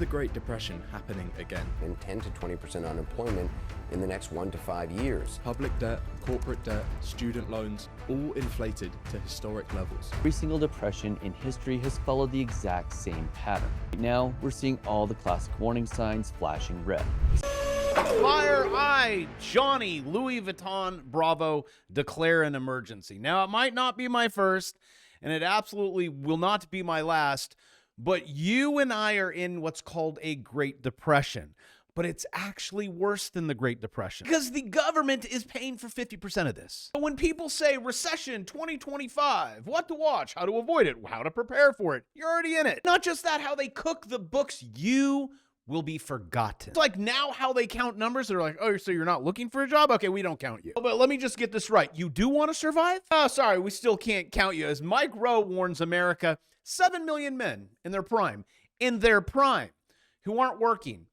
the Great Depression happening again? And 10 to 20% unemployment in the next 1 to 5 years. Public debt, corporate debt, student loans, all inflated to historic levels. Every single depression in history has followed the exact same pattern. Right now, we're seeing all the classic warning signs flashing red. Fire, I, Johnny, Louis Vuitton, Bravo, declare an emergency. Now, it might not be my first, and it absolutely will not be my last, but you and I are in what's called a Great Depression. But it's actually worse than the Great Depression because the government is paying for 50% of this. So when people say recession 2025, what to watch, how to avoid it, how to prepare for it, you're already in it. Not just that, how they cook the books, you will be forgotten. It's like now how they count numbers. They're like, oh, so you're not looking for a job? Okay, we don't count you. But let me just get this right. You do want to survive? Oh, sorry, we still can't count you. As Mike Rowe warns America, 7 million men in their prime, who aren't working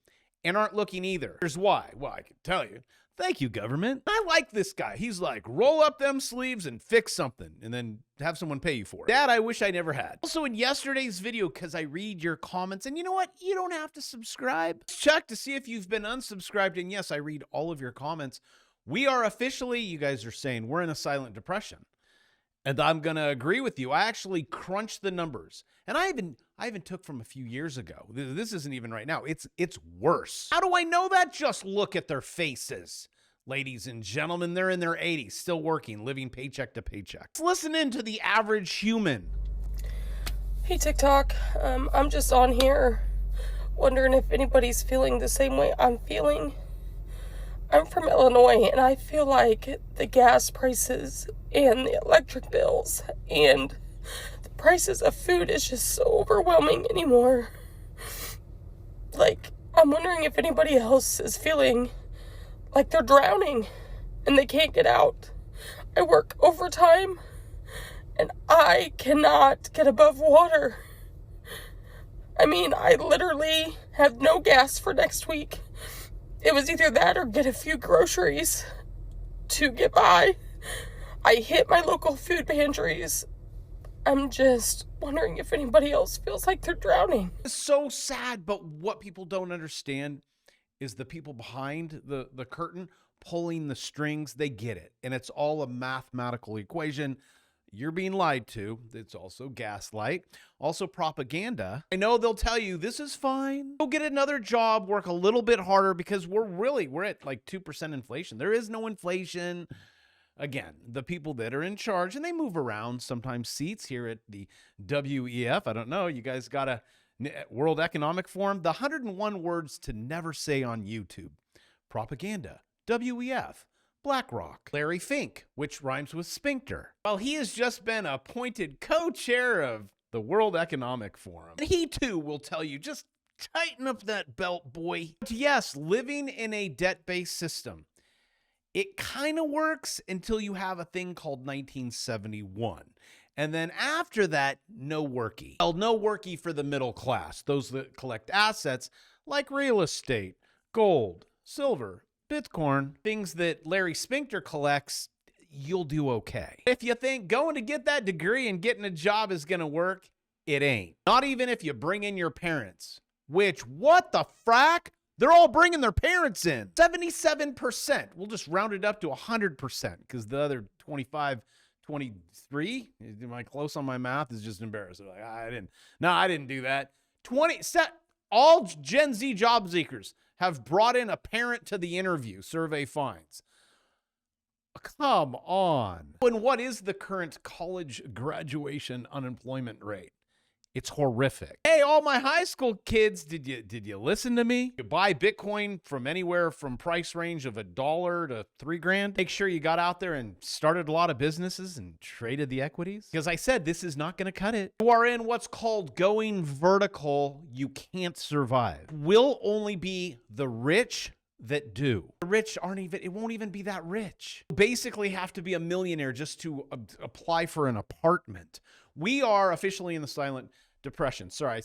and aren't looking either. Here's why. Well, I can tell you. Thank you, government. I like this guy. He's like, roll up them sleeves and fix something and then have someone pay you for it. That I wish I never had. Also in yesterday's video, because I read your comments, and you know what? You don't have to subscribe. Check to see if you've been unsubscribed. And yes, I read all of your comments. We are officially, you guys are saying, we're in a silent depression. And I'm going to agree with you. I actually crunched the numbers. And I even took from a few years ago. This isn't even right now. It's worse. How do I know that? Just look at their faces. Ladies and gentlemen, they're in their 80s, still working, living paycheck to paycheck. Let's listen in to the average human. Hey, TikTok. I'm just on here wondering if anybody's feeling the same way I'm feeling. I'm from Illinois, and I feel like the gas prices and the electric bills and the prices of food is just so overwhelming anymore. Like, I'm wondering if anybody else is feeling like they're drowning and they can't get out. I work overtime, and I cannot get above water. I mean, I literally have no gas for next week. It was either that or get a few groceries to get by. I hit my local food pantries. I'm just wondering if anybody else feels like they're drowning. It's so sad, but what people don't understand is the people behind the curtain pulling the strings. They get it, and it's all a mathematical equation. You're being lied to. It's also gaslight, also propaganda. I know they'll tell you this is fine. Go get another job, work a little bit harder, because we're at like 2% inflation. There is no inflation. Again, the people that are in charge, and they move around sometimes seats here at the WEF. I don't know. You guys got a World Economic Forum. The 101 words to never say on YouTube. Propaganda. WEF. BlackRock. Larry Fink, which rhymes with sphincter. Well, he has just been appointed co-chair of the World Economic Forum. And he too will tell you, just tighten up that belt, boy. But yes, living in a debt-based system, it kind of works until you have a thing called 1971. And then after that, no worky. Well, no worky for the middle class, those that collect assets like real estate, gold, silver, Bitcoin, things that Larry Sphincter collects. You'll do okay. If you think going to get that degree and getting a job is going to work, it ain't. Not even if you bring in your parents, which, what the frack? They're all bringing their parents in. 77%. We'll just round it up to 100% because the other 25, 23, am I close on my math? Is just embarrassing. Like, I didn't do that. All Gen Z job seekers have brought in a parent to the interview, survey finds. Come on. And what is the current college graduation unemployment rate? It's horrific. Hey, all my high school kids, did you listen to me? You buy Bitcoin from anywhere from price range of $1 to $3,000. Make sure you got out there and started a lot of businesses and traded the equities. Because I said, this is not going to cut it. You are in what's called going vertical. You can't survive. Will only be the rich that do. The rich it won't even be that rich. You basically have to be a millionaire just to apply for an apartment. We are officially in the silent depression. Sorry,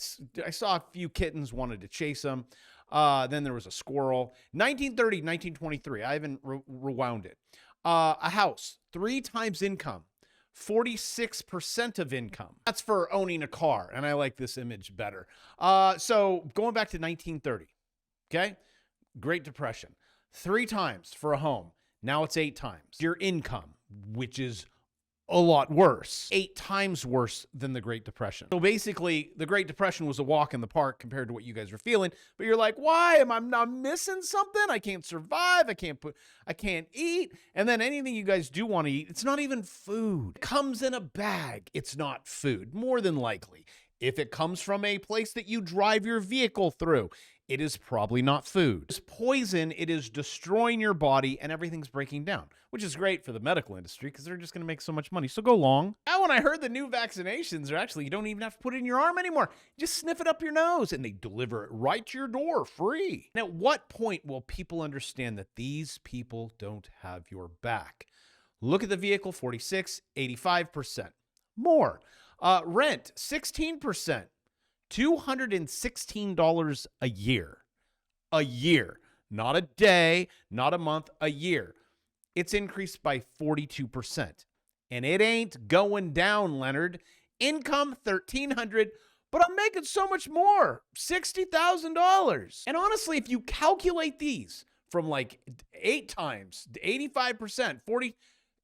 I saw a few kittens, wanted to chase them. Then there was a squirrel. 1930, 1923. I haven't rewound it. A house, 3 times income 46% of income. That's for owning a car, and I like this image better. So going back to 1930, okay? Great Depression. 3 times for a home. Now it's 8 times. Your income, which is a lot worse. 8 times worse than the Great Depression. So basically, the Great Depression was a walk in the park compared to what you guys are feeling. But you're like, why? Am I not missing something? I can't survive. I can't eat. And then anything you guys do want to eat, it's not even food. It comes in a bag. It's not food, more than likely. If it comes from a place that you drive your vehicle through, it is probably not food. It's poison. It is destroying your body, and everything's breaking down, which is great for the medical industry because they're just going to make so much money. So go long. Now, when I heard the new vaccinations are actually, you don't even have to put it in your arm anymore. Just sniff it up your nose, and they deliver it right to your door free. And at what point will people understand that these people don't have your back? Look at the vehicle, 46, 85%. More. Rent, 16%. $216 a year. A year. Not a day, not a month, a year. It's increased by 42%. And it ain't going down, Leonard. Income, $1,300, but I'm making so much more, $60,000. And honestly, if you calculate these from like 8 times, 85%, 40,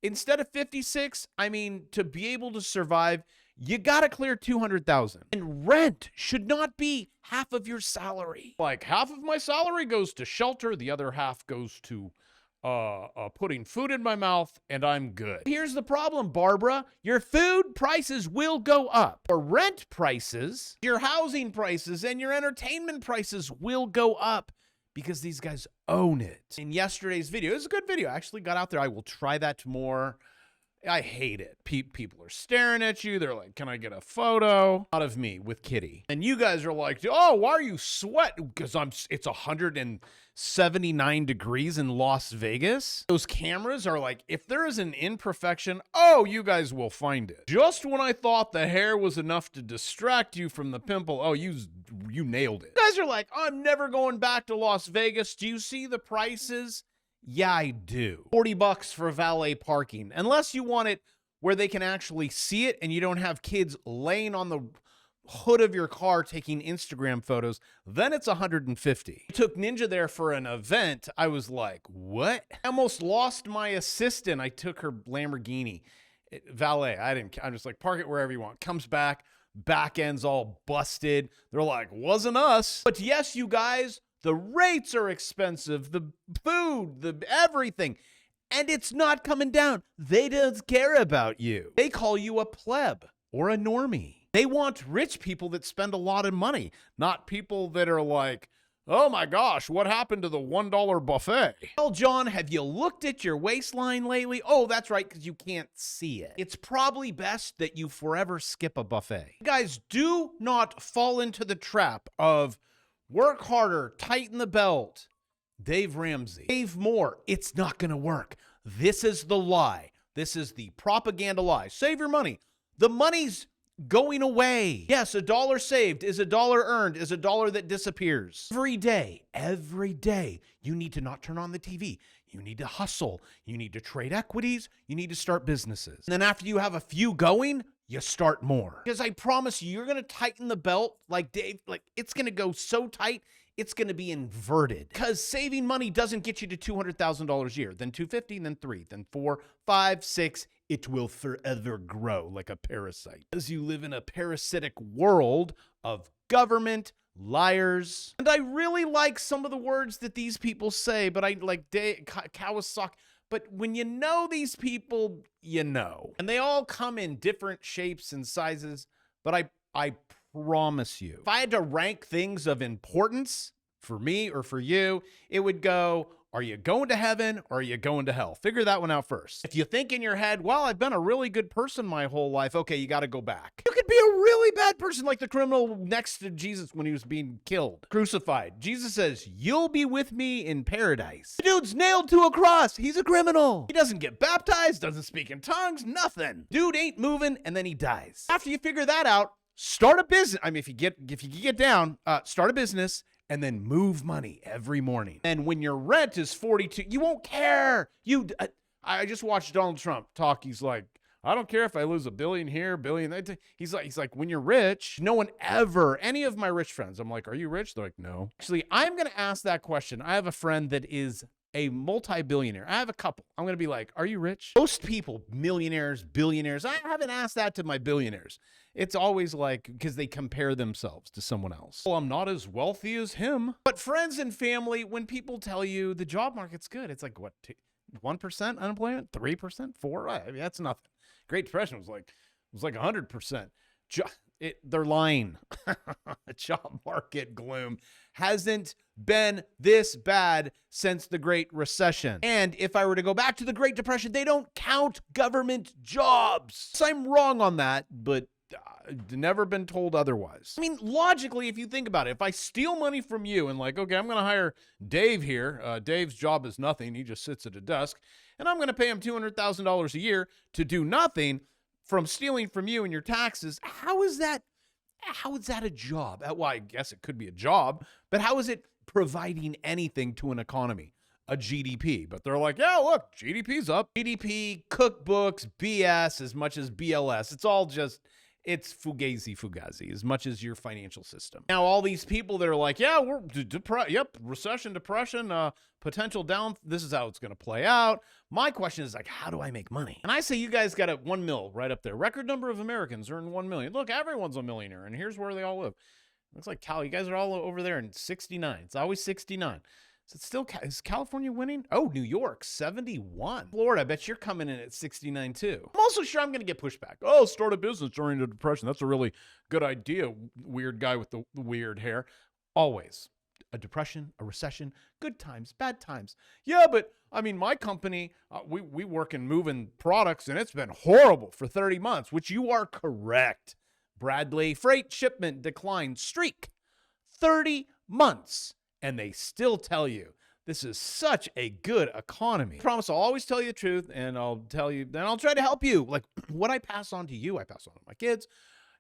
instead of 56, I mean, to be able to survive, you got to clear $200,000. And rent should not be half of your salary. Like half of my salary goes to shelter, the other half goes to putting food in my mouth, and I'm good. Here's the problem, Barbara. Your food prices will go up. Your rent prices, your housing prices, and your entertainment prices will go up because these guys own it. In yesterday's video, it was a good video. I actually got out there. I will try that more. I hate it. People are staring at you. They're like, can I get a photo? Out of me with Kitty. And you guys are like, oh, why are you sweating? Because it's 179 degrees in Las Vegas. Those cameras are like, if there is an imperfection, oh, you guys will find it. Just when I thought the hair was enough to distract you from the pimple, oh, you nailed it. You guys are like, I'm never going back to Las Vegas. Do you see the prices? Yeah, I do. $40 for valet parking. Unless you want it where they can actually see it and you don't have kids laying on the hood of your car taking Instagram photos, then it's $150. I took Ninja there for an event. I was like, what? I almost lost my assistant. I took her Lamborghini valet. I'm just like, park it wherever you want. Comes back end's all busted. They're like, wasn't us. But yes, you guys, the rates are expensive, the food, the everything, and it's not coming down. They don't care about you. They call you a pleb or a normie. They want rich people that spend a lot of money, not people that are like, oh my gosh, what happened to the $1 buffet? Well, John, have you looked at your waistline lately? Oh, that's right, because you can't see it. It's probably best that you forever skip a buffet. Guys, do not fall into the trap of work harder, tighten the belt. Dave Ramsey. Save more. It's not going to work. This is the lie. This is the propaganda lie. Save your money. The money's going away. Yes, $1 saved is $1 earned, is $1 that disappears. Every day, you need to not turn on the TV. You need to hustle. You need to trade equities. You need to start businesses. And then after you have a few going, you start more. Because I promise you, you're going to tighten the belt like Dave, like it's going to go so tight, it's going to be inverted. Because saving money doesn't get you to $200,000 a year, then 250, then 3, then 4, 5, 6. It will forever grow like a parasite. As you live in a parasitic world of government, liars. And I really like some of the words that these people say, but I like Kawasaki. But when you know these people, you know. And they all come in different shapes and sizes, but I promise you, if I had to rank things of importance for me or for you, it would go, are you going to heaven or are you going to hell? Figure that one out first. If you think in your head, well, I've been a really good person my whole life, okay, you got to go back. You could be a really bad person like the criminal next to Jesus when he was being killed, crucified. Jesus says, you'll be with me in paradise. The dude's nailed to a cross. He's a criminal. He doesn't get baptized, doesn't speak in tongues, nothing. Dude ain't moving, and then he dies. After you figure that out, start a business. I mean, if you get down, start a business and then move money every morning. And when your rent is 42, you won't care. I just watched Donald Trump talk. He's like, I don't care if I lose $1 billion here, $1 billion there. He's like, when you're rich, no one ever, any of my rich friends, I'm like, are you rich? They're like, no. Actually, I'm going to ask that question. I have a friend that is a multi-billionaire. I have a couple. I'm going to be like, are you rich? Most people, millionaires, billionaires, I haven't asked that to my billionaires. It's always like, because they compare themselves to someone else. Well, I'm not as wealthy as him. But friends and family, when people tell you the job market's good, it's like, what, 1% unemployment? 3%? 4%? I mean, that's nothing. Great Depression was like 100%. They're lying. Job market gloom hasn't been this bad since the Great Recession. And if I were to go back to the Great Depression, they don't count government jobs. So I'm wrong on that, but never been told otherwise. I mean, logically, if you think about it, if I steal money from you and like, okay, I'm going to hire Dave here. Dave's job is nothing. He just sits at a desk. And I'm going to pay him $200,000 a year to do nothing from stealing from you and your taxes. How is that a job? Well, I guess it could be a job, but how is it providing anything to an economy? A GDP. But they're like, yeah, look, GDP's up. GDP, cookbooks, BS, as much as BLS. It's all just, it's fugazi, as much as your financial system. Now, all these people that are like, yeah, we're recession, depression, potential down. This is how it's going to play out. My question is like, how do I make money? And I say, you guys got a 1 mil right up there. Record number of Americans earn 1 million. Look, everyone's a millionaire, and here's where they all live. Looks like Cal. You guys are all over there in 69. It's always 69. Is California winning? Oh, New York, 71. Florida, I bet you're coming in at 69 too. I'm also sure I'm going to get pushback. Oh, start a business during the Depression. That's a really good idea, weird guy with the weird hair. Always. A depression, a recession, good times, bad times. Yeah, but I mean, my company, we work in moving products, and it's been horrible for 30 months, which you are correct. Bradley, freight shipment decline streak. 30 months. And they still tell you this is such a good economy. I promise I'll always tell you the truth, and I'll tell you, then I'll try to help you. Like what I pass on to you, I pass on to my kids.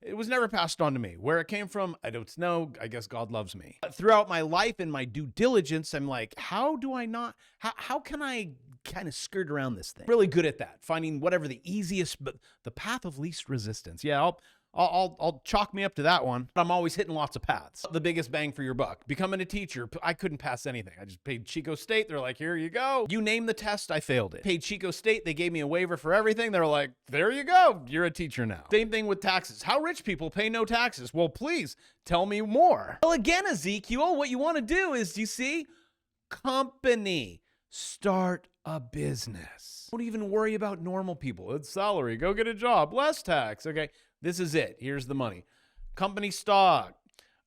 It was never passed on to me. Where it came from, I don't know. I guess God loves me. But throughout my life and my due diligence, I'm like, how can I kind of skirt around this thing? Really good at that. Finding whatever the easiest, but the path of least resistance. Yeah, I'll chalk me up to that one. I'm always hitting lots of paths. The biggest bang for your buck. Becoming a teacher, I couldn't pass anything. I just paid Chico State. They're like, here you go. You name the test, I failed it. Paid Chico State. They gave me a waiver for everything. They're like, there you go. You're a teacher now. Same thing with taxes. How rich people pay no taxes? Well, please tell me more. Well, again, Ezekiel, what you want to do is, you see, company. Start a business. Don't even worry about normal people. It's salary. Go get a job. Less tax. Okay. This is it. Here's the money. Company stock.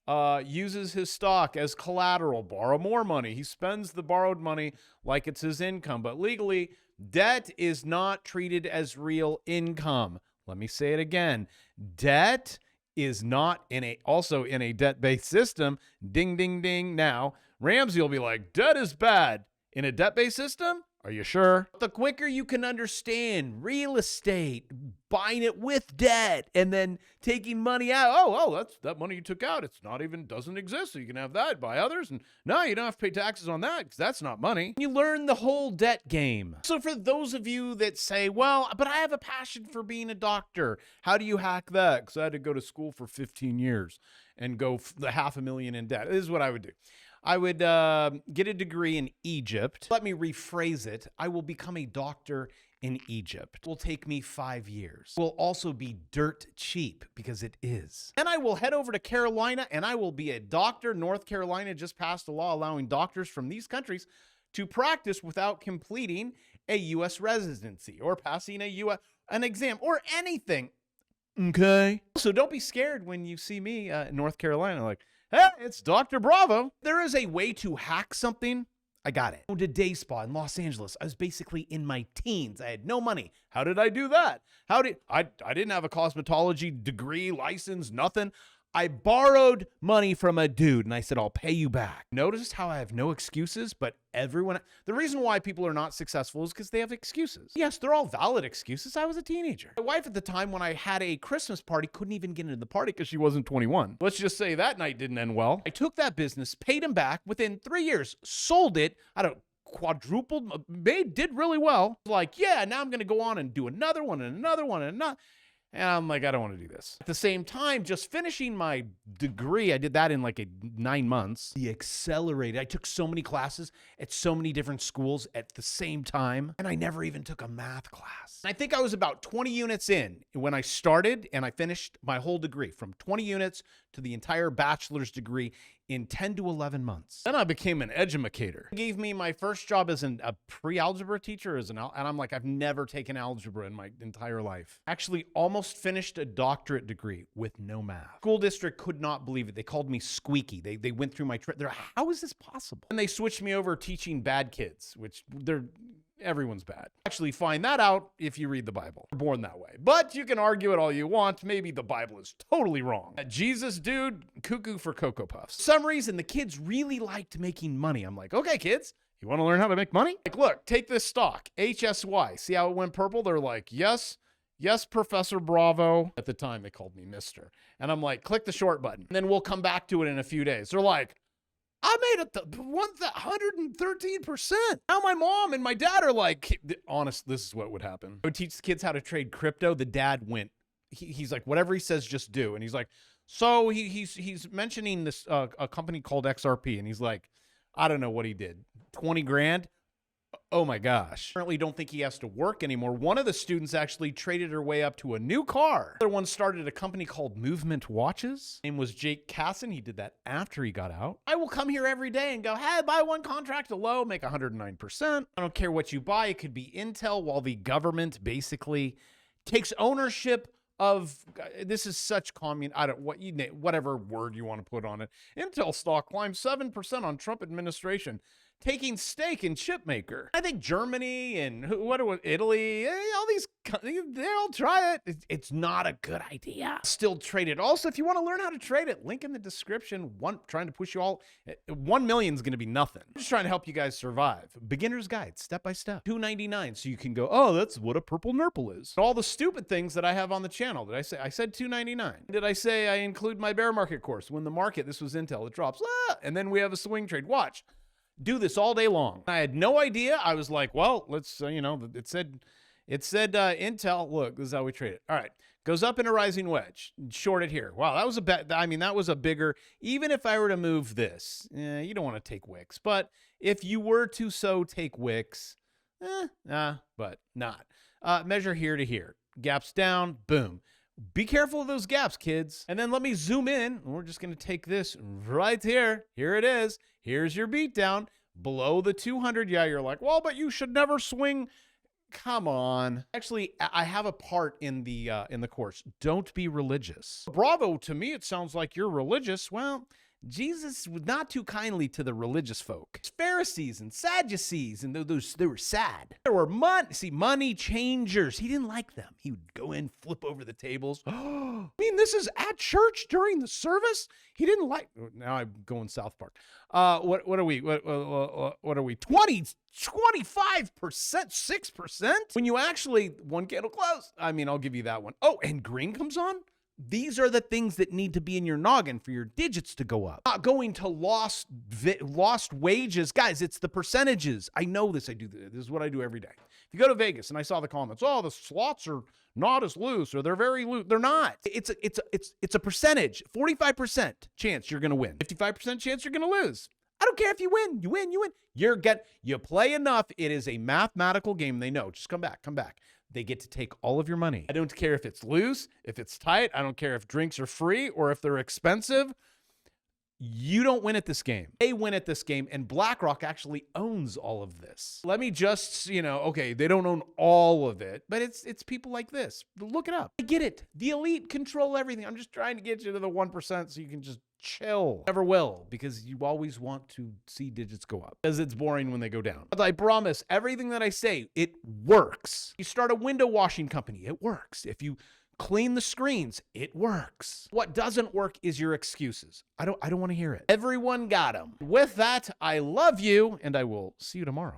Uses his stock as collateral. Borrow more money. He spends the borrowed money like it's his income. But legally, debt is not treated as real income. Let me say it again. Debt is not also in a debt-based system. Ding, ding, ding. Now, Ramsey will be like, debt is bad. In a debt-based system? Are you sure? The quicker you can understand real estate, buying it with debt, and then taking money out. Oh, that's that money you took out. It's not even, doesn't exist. So you can have that, buy others. And no, you don't have to pay taxes on that because that's not money. You learn the whole debt game. So for those of you that say, well, but I have a passion for being a doctor. How do you hack that? Because I had to go to school for 15 years and go the $500,000 in debt. This is what I would do. I would get a degree in Egypt. Let me rephrase it. I will become a doctor in Egypt. It will take me 5 years. It will also be dirt cheap because it is. Then I will head over to Carolina and I will be a doctor. North Carolina just passed a law allowing doctors from these countries to practice without completing a U.S. residency or passing an exam or anything. Okay. So don't be scared when you see me in North Carolina like, hey, it's Dr. Bravo. There is a way to hack something. I got it. I owned a day spa in Los Angeles. I was basically in my teens. I had no money. How did I do that? I didn't have a cosmetology degree, license, nothing. I borrowed money from a dude and I said, I'll pay you back. Notice how I have no excuses, but the reason why people are not successful is because they have excuses. Yes, they're all valid excuses. I was a teenager. My wife at the time when I had a Christmas party couldn't even get into the party because she wasn't 21. Let's just say that night didn't end well. I took that business, paid him back within 3 years, sold it. I don't quadrupled, did really well. Like, yeah, now I'm going to go on and do another one and another one and another. And I'm like, I don't want to do this. At the same time, just finishing my degree, I did that in like 9 months. The accelerated. I took so many classes at so many different schools at the same time, and I never even took a math class. I think I was about 20 units in when I started, and I finished my whole degree from 20 units to the entire bachelor's degree in 10 to 11 months. Then I became an edumacator. They gave me my first job as a pre-algebra teacher, and I'm like, I've never taken algebra in my entire life. Actually almost finished a doctorate degree with no math. School district could not believe it. They called me squeaky. They went through my, how is this possible? And they switched me over teaching bad kids, which everyone's bad. Actually find that out if you read the Bible. We're born that way. But you can argue it all you want. Maybe the Bible is totally wrong. That Jesus dude, cuckoo for Cocoa Puffs. For some reason, the kids really liked making money. I'm like, okay, kids, you want to learn how to make money? Like, look, take this stock, HSY. See how it went purple? They're like, yes, Professor Bravo. At the time, they called me Mr. And I'm like, click the short button. And then we'll come back to it in a few days. They're like, I made it 113%. Now my mom and my dad are like, honest, this is what would happen. I would teach the kids how to trade crypto. The dad went, he's like, whatever he says, just do. And he's like, so he's mentioning this, a company called XRP. And he's like, I don't know what he did. 20 grand. Oh my gosh. Apparently don't think he has to work anymore. One of the students actually traded her way up to a new car. Another one started a company called Movement Watches. His name was Jake Casson. He did that after he got out. I will come here every day and go, hey, buy one contract to low, make 109%. I don't care what you buy. It could be Intel, while the government basically takes ownership of, this is such whatever word you want to put on it. Intel stock climbed 7% on Trump administration, taking stake in chip maker. I think Germany and Italy, all these, they all try it. It's not a good idea. Still trade it. Also, if you want to learn how to trade it, link in the description. Trying to push you all. 1 million is going to be nothing. I'm just trying to help you guys survive. Beginner's guide, step by step. $2.99, so you can go, oh, that's what a purple nurple is. All the stupid things that I have on the channel. Did I say? I said $2.99. Did I say I include my bear market course? When the market, this was Intel, it drops, and then we have a swing trade. Watch. Do this all day long. I had no idea. I was like, well, let's, it said Intel, look, this is how we trade it. All right. Goes up in a rising wedge. Short it here. Wow, that was that was a bigger, even if I were to move this, you don't want to take wicks. But if you were to take wicks, but not. Measure here to here. Gaps down, boom. Be careful of those gaps, kids. And then let me zoom in. We're just going to take this right here. Here it is. Here's your beat down below the 200. Yeah, you're like, well, but you should never swing. Come on. Actually, I have a part in the course. Don't be religious. Bravo, to me, it sounds like you're religious. Well, Jesus was not too kindly to the religious folk. Pharisees and Sadducees, and they were sad. There were money changers. He didn't like them. He would go in, flip over the tables. I mean, this is at church during the service. He didn't like. Now I'm going South Park. What are we? What are we? 25%, 6%. When you actually one candle close. I mean, I'll give you that one. Oh, and green comes on. These are the things that need to be in your noggin for your digits to go up. Not going to lost wages. Guys, it's the percentages. I know this. I do this. This is what I do every day. If you go to Vegas and I saw the comments, oh, the slots are not as loose, or they're very loose. They're not. It's a percentage. 45% chance you're going to win. 55% chance you're going to lose. I don't care if you win. You win. You play enough. It is a mathematical game. They know. Just come back. They get to take all of your money. I don't care if it's loose, if it's tight. I don't care if drinks are free or if they're expensive. You don't win at this game. They win at this game, and BlackRock actually owns all of this. Let me just, okay, they don't own all of it, but it's people like this. Look it up. I get it. The elite control everything. I'm just trying to get you to the 1% so you can just chill. Never will, because you always want to see digits go up, because it's boring when they go down. But I promise, everything that I say, it works. You start a window washing company, it works. If you clean the screens, it works. What doesn't work is your excuses. I don't want to hear it. Everyone got them. With that, I love you, and I will see you tomorrow.